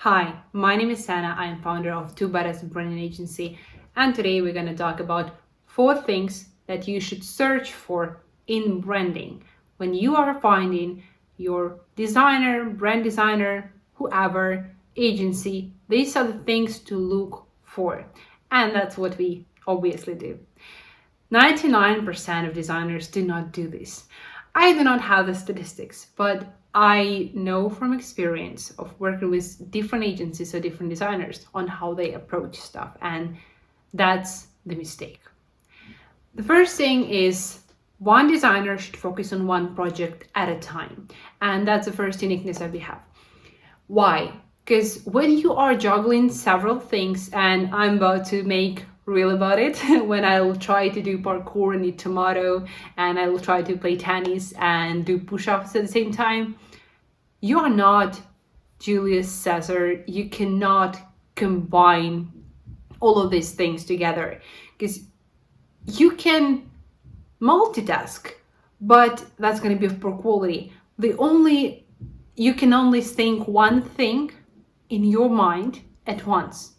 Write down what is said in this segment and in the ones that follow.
Hi, my name is Sana. I am founder of too.BADASS branding agency, and today we're going to talk about 4 things that you should search for in branding when you are finding your designer, brand designer, whoever, agency. These are the things to look for, and that's what we obviously do. 99% of designers do not do this. I do not have the statistics, but I know from experience of working with different agencies or different designers on how they approach stuff, and that's the mistake. The first thing is one designer should focus on one project at a time, and that's the first uniqueness that we have. Why? Because when you are juggling several things, and I'm about to make real about it, when I'll try to do parkour and eat tomato, and I will try to play tennis and do push-ups at the same time, you are not Julius Caesar. You cannot combine all of these things together, because you can multitask, but that's going to be of poor quality. You can only think one thing in your mind at once.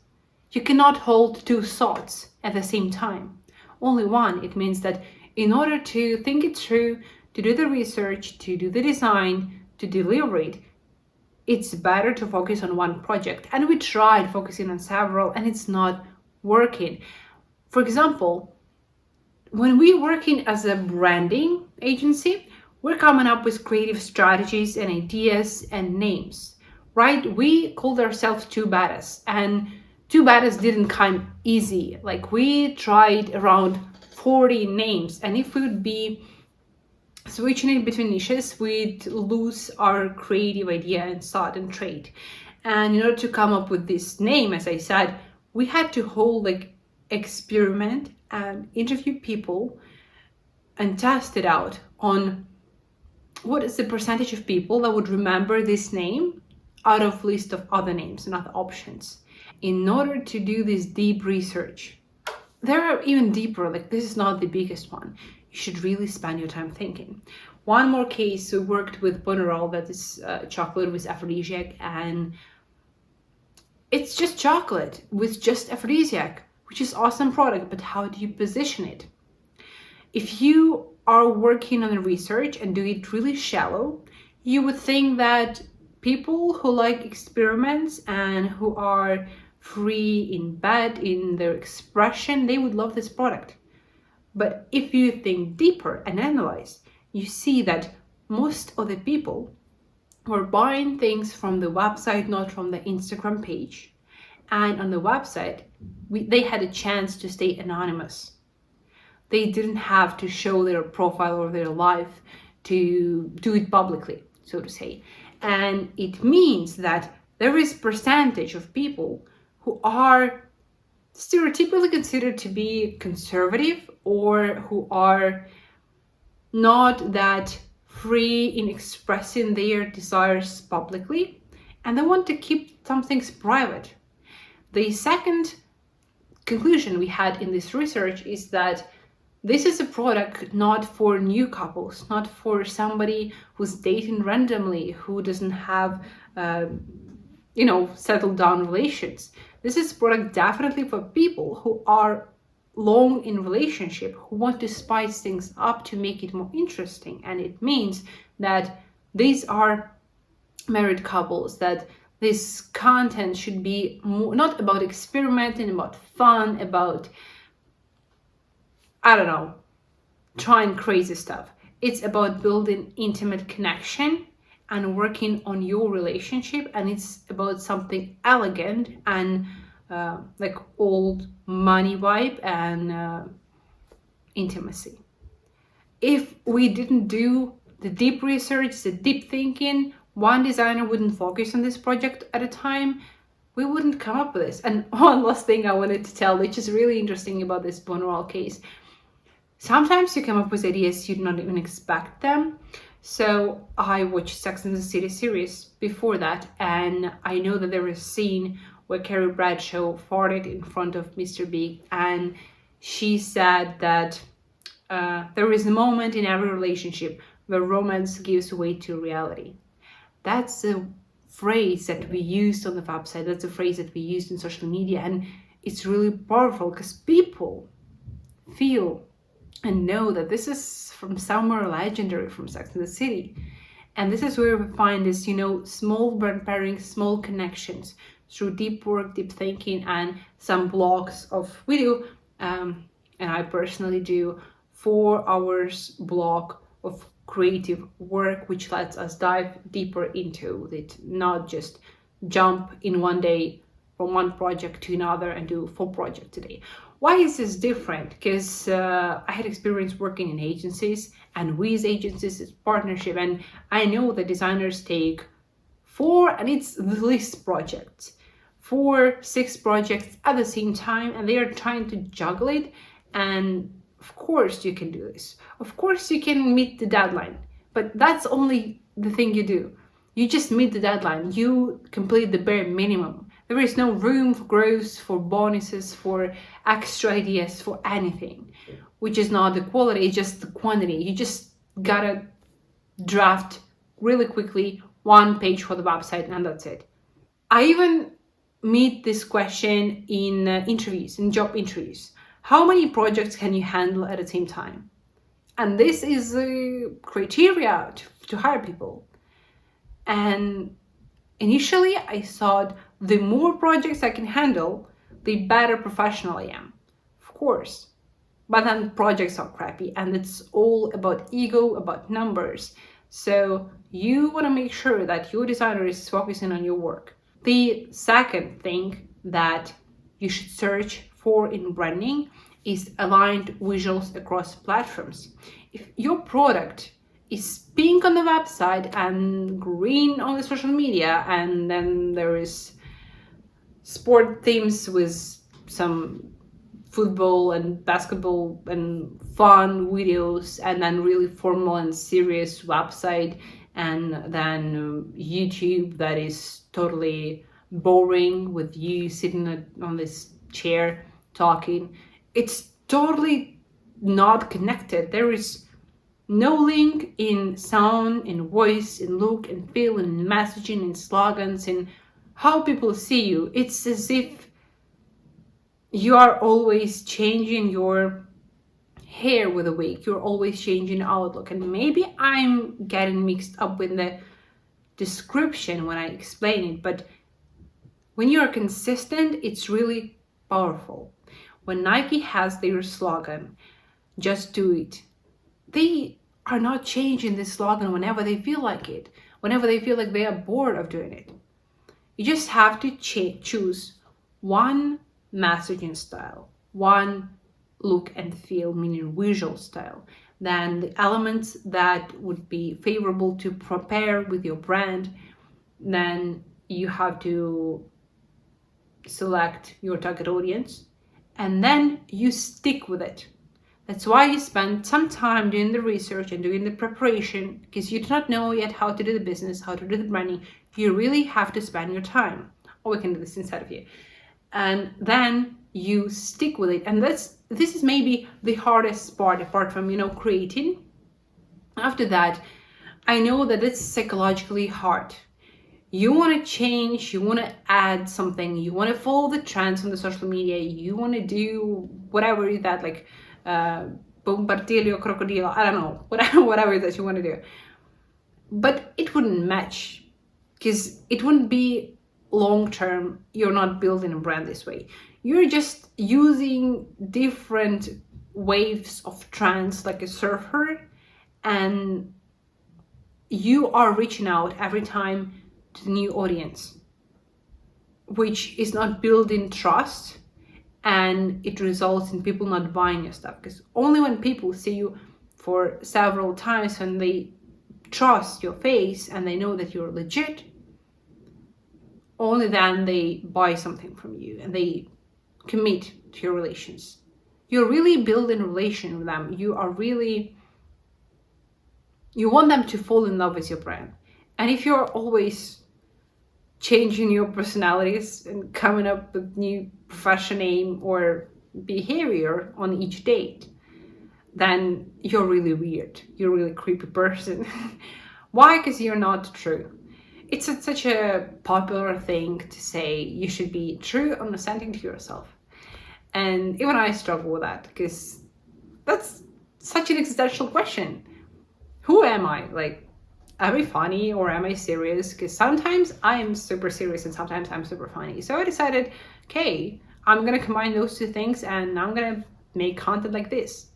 You cannot hold 2 thoughts at the same time. Only one. It means that in order to think it through, to do the research, to do the design, to deliver it, it's better to focus on one project. And we tried focusing on several, and it's not working. For example, when we're working as a branding agency, we're coming up with creative strategies and ideas and names, right? We called ourselves too.BADASS, and too.BADASS didn't come easy. Like, we tried around 40 names, and if we would be switching it between niches, we'd lose our creative idea and thought and trait. And in order to come up with this name, as I said, we had to hold experiment and interview people and test it out on what is the percentage of people that would remember this name out of list of other names and other options. In order to do this deep research, there are even deeper, this is not the biggest one. You should really spend your time thinking. One more case, we worked with Bonneral, that is chocolate with aphrodisiac, and it's just chocolate with just aphrodisiac, which is awesome product, but how do you position it? If you are working on the research and do it really shallow, you would think that people who like experiments and who are free in bed in their expression, they would love this product. But if you think deeper and analyze, you see that most of the people were buying things from the website, not from the Instagram page. And on the website, they had a chance to stay anonymous. They didn't have to show their profile or their life to do it publicly, so to say. And it means that there is percentage of people who are stereotypically considered to be conservative, or who are not that free in expressing their desires publicly, and they want to keep some things private. The second conclusion we had in this research is that this is a product not for new couples, not for somebody who's dating randomly, who doesn't have settled down relations. This is a product definitely for people who are long in relationship, who want to spice things up to make it more interesting. And it means that these are married couples, that this content should be more, not about experimenting, about fun, about, trying crazy stuff. It's about building intimate connection and working on your relationship, and it's about something elegant and old money vibe and intimacy. If we didn't do the deep research, the deep thinking, one designer wouldn't focus on this project at a time, we wouldn't come up with this. And one last thing I wanted to tell, which is really interesting about this Bonneral case. Sometimes you come up with ideas you do not even expect them. So I watched Sex and the City series before that, and I know that there was a scene where Carrie Bradshaw farted in front of Mr. Big, and she said that there is a moment in every relationship where romance gives way to reality. That's a phrase that we used on the website. That's a phrase that we used in social media. And it's really powerful because people feel and know that this is from somewhere legendary, from Sex and the City. And this is where we find this, small brand pairing, small connections through deep work, deep thinking, and some blocks of video. And I personally do 4 hours block of creative work, which lets us dive deeper into it, not just jump in one day from one project to another and do 4 projects a day. Why is this different? Because I had experience working in agencies and with agencies, it's partnership, and I know that designers take 4, and it's the least projects, 4, 6 projects at the same time, and they are trying to juggle it. And of course you can do this. Of course you can meet the deadline, but that's only the thing you do. You just meet the deadline. You complete the bare minimum. There is no room for growth, for bonuses, for extra ideas, for anything, which is not the quality, it's just the quantity. You just gotta draft really quickly 1 page for the website, and that's it. I even meet this question in interviews, in job interviews. How many projects can you handle at the same time? And this is a criteria to hire people. And initially I thought the more projects I can handle, the better professional I am. Of course. But then projects are crappy, and it's all about ego, about numbers. So you want to make sure that your designer is focusing on your work. The second thing that you should search for in branding is aligned visuals across platforms. If your product is pink on the website and green on the social media, and then there is sport themes with some football and basketball and fun videos, and then really formal and serious website, and then YouTube that is totally boring with you sitting on this chair talking, it's totally not connected. There is no link in sound, in voice, in look, and feel, in messaging, in slogans, in how people see you. It's as if you are always changing your hair with a wig. You're always changing outlook. And maybe I'm getting mixed up with the description when I explain it, but when you're consistent, it's really powerful. When Nike has their slogan, "Just do it," they are not changing this slogan whenever they feel like it, whenever they feel like they are bored of doing it. You just have to choose one messaging style, one look and feel, meaning visual style, then the elements that would be favorable to prepare with your brand. Then you have to select your target audience, and then you stick with it. That's why you spend some time doing the research and doing the preparation, because you do not know yet how to do the business, how to do the branding. You really have to spend your time, or we can do this inside of you. And then you stick with it. And this is maybe the hardest part, apart from, creating. After that, I know that it's psychologically hard. You want to change, you want to add something, you want to follow the trends on the social media, you want to do whatever that, like bombardello, crocodile, I don't know, whatever that you want to do. But it wouldn't match, because it wouldn't be long term. You're not building a brand this way. You're just using different waves of trends like a surfer, and you are reaching out every time to the new audience, which is not building trust, and it results in people not buying your stuff. Because only when people see you for several times and they trust your face and they know that you're legit, only then they buy something from you and they commit to your relations. You're really building a relation with them. You want them to fall in love with your brand. And if you're always changing your personalities and coming up with new profession name or behavior on each date, then you're really weird. You're a really creepy person. Why? Because you're not true. it's such a popular thing to say you should be true and authentic to yourself. And even I struggle with that because that's such an existential question. Who am I? Like, am I funny or am I serious? Because sometimes I am super serious and sometimes I'm super funny. So I decided, okay, I'm gonna combine those two things and I'm gonna make content like this.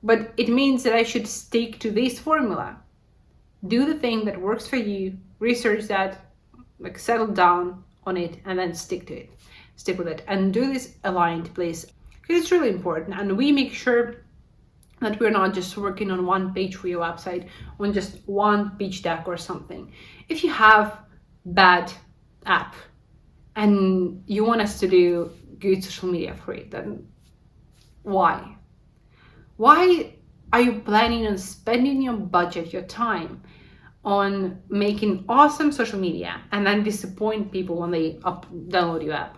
But it means that I should stick to this formula. Do the thing that works for you, research that, like settle down on it, and then stick to it. Stick with it. And do this aligned, please. Because it's really important. And we make sure that we're not just working on one page for your website, on just one pitch deck or something. If you have bad app and you want us to do good social media for it, then why? Why are you planning on spending your budget, your time on making awesome social media and then disappoint people when they download your app?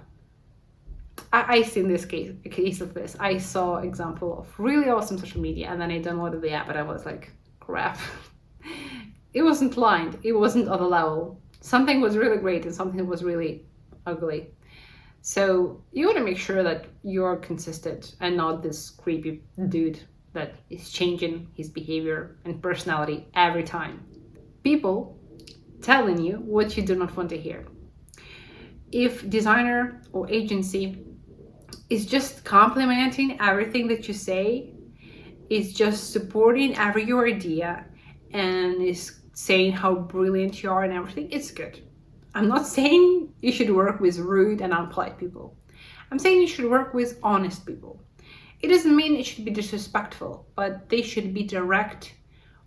I seen this case of this. I saw example of really awesome social media and then I downloaded the app and I was like, crap. It wasn't aligned. It wasn't on the level. Something was really great and something was really ugly. So you want to make sure that you're consistent and not this creepy dude that is changing his behavior and personality every time. People telling you what you do not want to hear. If designer or agency is just complimenting everything that you say, is just supporting every your idea and is saying how brilliant you are and everything, it's good. I'm not saying you should work with rude and unpolite people. I'm saying you should work with honest people. It doesn't mean it should be disrespectful, but they should be direct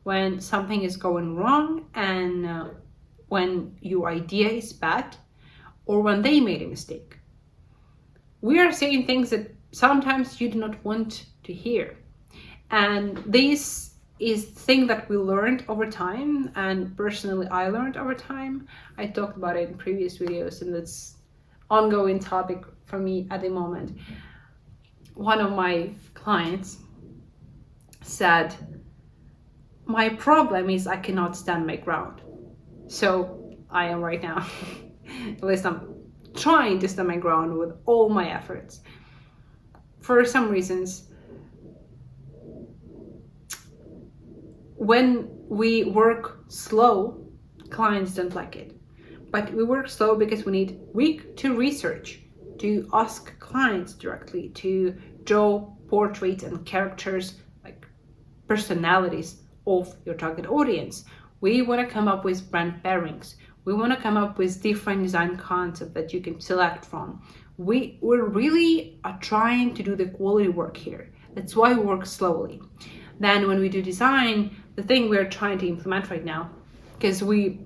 when something is going wrong and when your idea is bad or when they made a mistake. We are saying things that sometimes you do not want to hear. And this is the thing that we learned over time, and personally I learned over time. I talked about it in previous videos and it's ongoing topic for me at the moment. One of my clients said, my problem is I cannot stand my ground. So I am right now. At least I'm trying to stand my ground with all my efforts. For some reasons, when we work slow, clients don't like it. But we work slow because we need week to research, to ask clients directly, to draw portraits and characters, like personalities of your target audience. We want to come up with brand pairings. We want to come up with different design concepts that you can select from. We really are trying to do the quality work here. That's why we work slowly. Then when we do design, the thing we're trying to implement right now, because we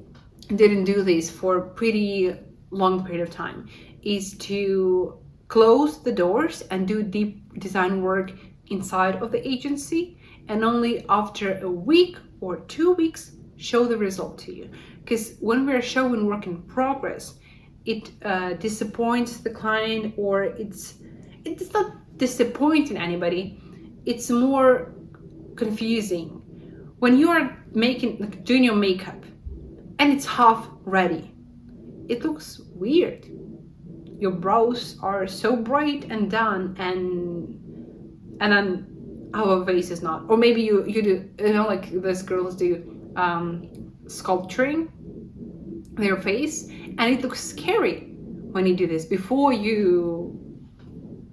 didn't do this for a pretty long period of time, is to close the doors and do deep design work inside of the agency, and only after a week or 2 weeks show the result to you. Because when we're showing work in progress, it disappoints the client, or it's not disappointing anybody, it's more confusing. When you are doing your makeup and it's half ready, it looks weird. Your brows are so bright and done, and then our face is not. Or maybe you do, like those girls do sculpturing their face, and it looks scary when you do this before you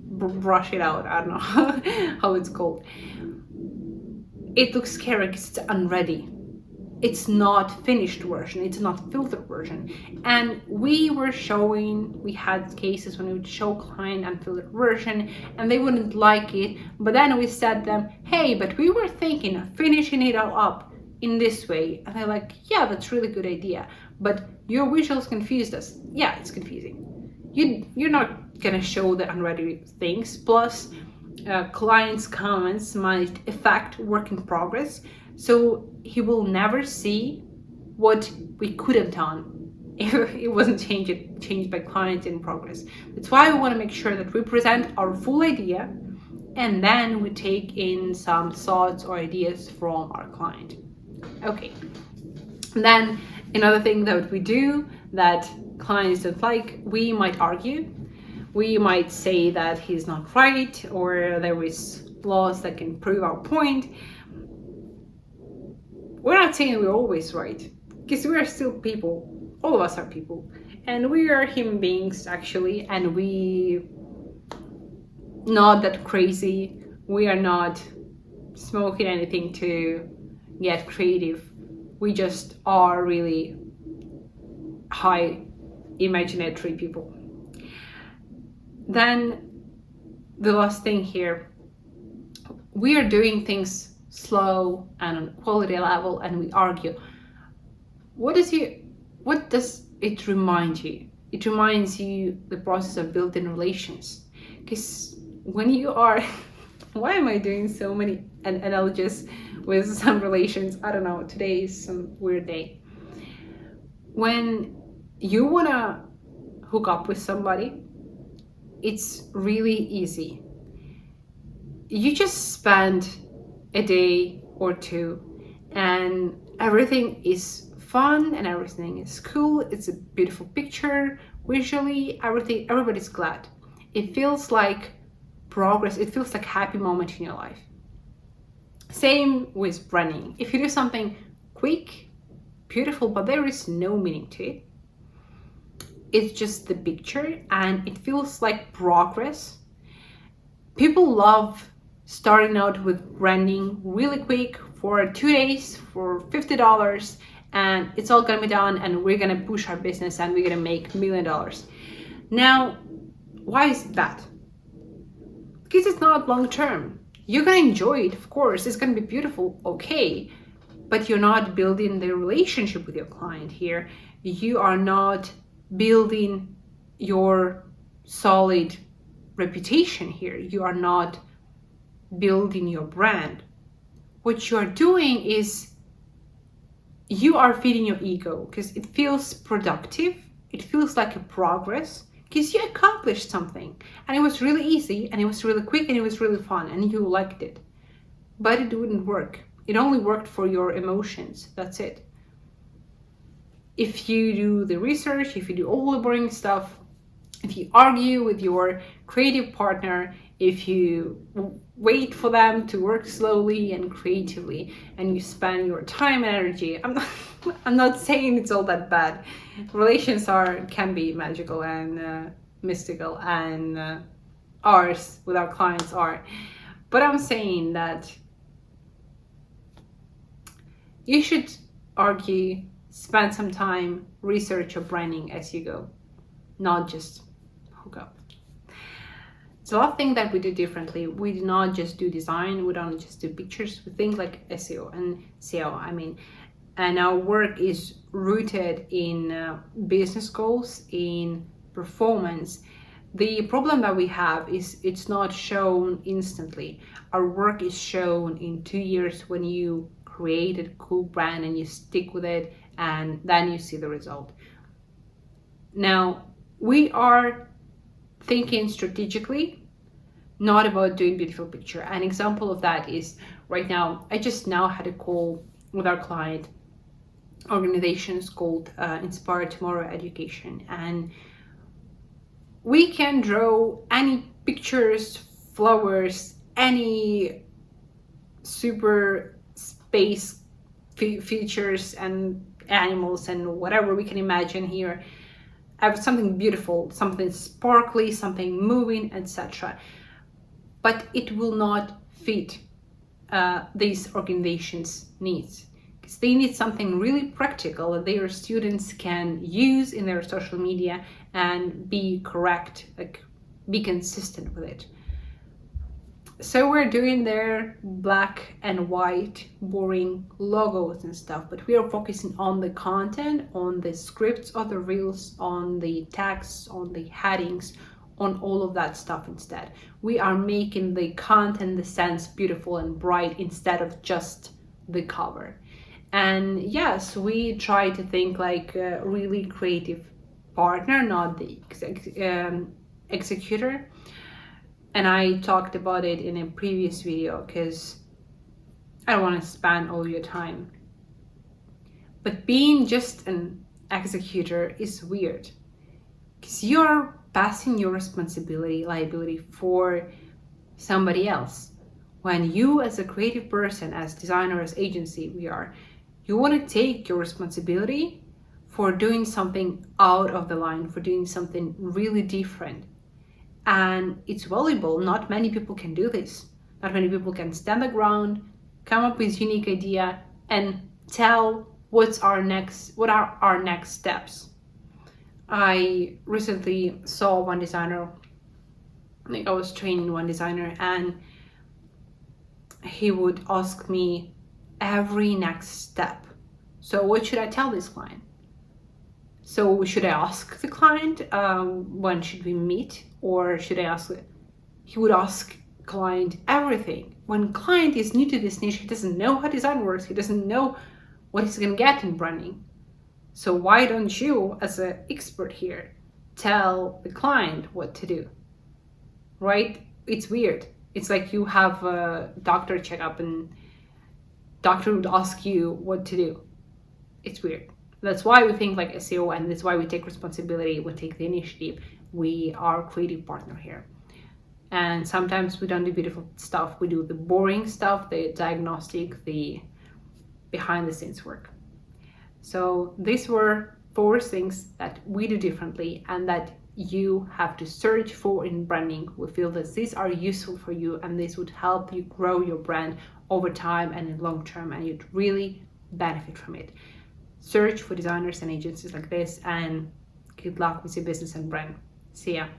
brush it out. I don't know how it's called. It looks scary because it's unready. It's not finished version, it's not filtered version. And we had cases when we would show client unfiltered version and they wouldn't like it, but then we said them, hey, but we were thinking of finishing it all up in this way. And they're like, yeah, that's a really good idea, but your visuals confused us. Yeah, it's confusing. You're not gonna show the unready things. Plus, client's comments might affect work in progress, so he will never see what we could have done if it wasn't changed by clients in progress. That's why we want to make sure that we present our full idea and then we take in some thoughts or ideas from our client. Okay, and then Another thing that we do that clients don't like, we might argue. We might say that he's not right, or there is flaws that can prove our point. We're not saying we're always right, because we are still people. All of us are people, and we are human beings actually, and we not that crazy. We are not smoking anything to get creative. We just are really high imaginatory people. Then the last thing here, we are doing things slow and on quality level, and we argue. What does it remind you? It reminds you the process of building relations. Because when you are why am I doing so many analogies with some relations? I don't know, today is some weird day. When you wanna hook up with somebody, it's really easy. You just spend a day or two and everything is fun and everything is cool. It's a beautiful picture, visually, everybody's glad. It feels like progress, it feels like a happy moment in your life. Same with running. If you do something quick, beautiful, but there is no meaning to it, it's just the picture and it feels like progress. People love starting out with running really quick for 2 days for $50, and it's all gonna be done, and we're gonna push our business and we're gonna make $1 million. Now, why is that? Because it's not long term. You're gonna enjoy it, of course, it's gonna be beautiful, okay, but you're not building the relationship with your client here. You are not building your solid reputation here. You are not building your brand. What you are doing is you are feeding your ego because it feels productive. It feels like a progress because you accomplished something and it was really easy and it was really quick and it was really fun and you liked it. But it wouldn't work. It only worked for your emotions. That's it. If you do the research, if you do all the boring stuff, if you argue with your creative partner, if you wait for them to work slowly and creatively, and you spend your time and energy, I'm not saying it's all that bad. Relations can be magical and mystical, and ours with our clients are. But I'm saying that you should argue, spend some time, research your branding as you go, not just hook up. So a thing that we do differently, we do not just do design, we don't just do pictures, we think like SEO and SEO, and our work is rooted in business goals, in performance. The problem that we have is it's not shown instantly. Our work is shown in 2 years when you create a cool brand and you stick with it, and then you see the result. Now, we are thinking strategically, not about doing beautiful picture. An example of that is right now, I just now had a call with our client organizations called Inspire Tomorrow Education, and we can draw any pictures, flowers, any super space features and animals and whatever we can imagine here. Have something beautiful, something sparkly, something moving, etc. But it will not fit these organizations' needs, because they need something really practical that their students can use in their social media and be correct, like be consistent with it. So we're doing their black and white boring logos and stuff, but we are focusing on the content, on the scripts of the reels, on the tags, on the headings, on all of that stuff instead. We are making the content, the sense beautiful and bright instead of just the cover. And yes, we try to think like a really creative partner, not the executor. And I talked about it in a previous video because I don't want to spend all your time. But being just an executor is weird because you're passing your liability for somebody else. When you, as a creative person, as designer, as agency, you want to take your responsibility for doing something out of the line, for doing something really different. And it's valuable. Not many people can do this. Not many people can stand the ground, come up with unique idea, and tell what are our next steps. I recently saw one designer, I was training one designer, and he would ask me every next step. So what should I tell this client? So should I ask the client when should we meet, or should I ask? He would ask client everything. When client is new to this niche, he doesn't know how design works. He doesn't know what he's gonna get in branding. So why don't you, as an expert here, tell the client what to do? Right? It's weird. It's like you have a doctor checkup and doctor would ask you what to do. It's weird. That's why we think like SEO, and that's why we take responsibility, we take the initiative. We are a creative partner here. And sometimes we don't do beautiful stuff. We do the boring stuff, the diagnostic, the behind the scenes work. So these were 4 things that we do differently and that you have to search for in branding. We feel that these are useful for you and this would help you grow your brand over time and in long term, and you'd really benefit from it. Search for designers and agencies like this, and good luck with your business and brand. See ya.